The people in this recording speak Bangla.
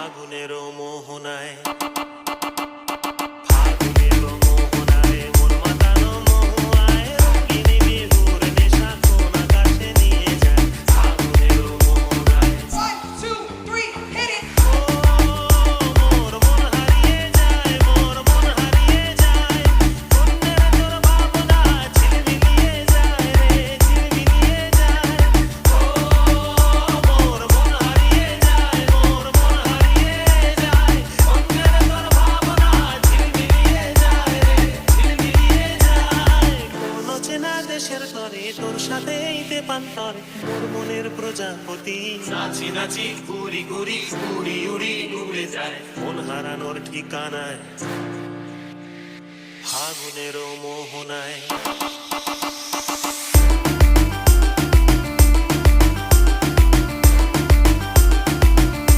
ফাগুনেরও মোহনায় ফাগুনেরও মোহনায় মন মাতানো মহুয়ায় রঙিনী বিহুর নেশা কোন আকাশে নিয়ে যায় ফাগুনেরও মোহনায় 1, 2, 3, hit it! মোর মন হারিয়ে যায় মোর মন হারিয়ে যায় কন্যের তোর ভাবনা ঝিলমিলিয়ে যায় রে ঝিলমিলিয়ে যায় মোর মন হারিয়ে যায় মোর মন হারিয়ে যায় কন্যের তোর ভাবনা ঝিলমিলিয়ে যায় রে ঝিলমিলিয়ে যায় কোন চেনা দেশের তরে তোর সাথেই দেবান্তরে মোর মনের প্রজাপতি নাচি নাচি ঘুরি ঘুরি উড়ি উড়ি উড়ে যায় মন হারানোর ঠিকানায় ফাগুনেরও মোহনায়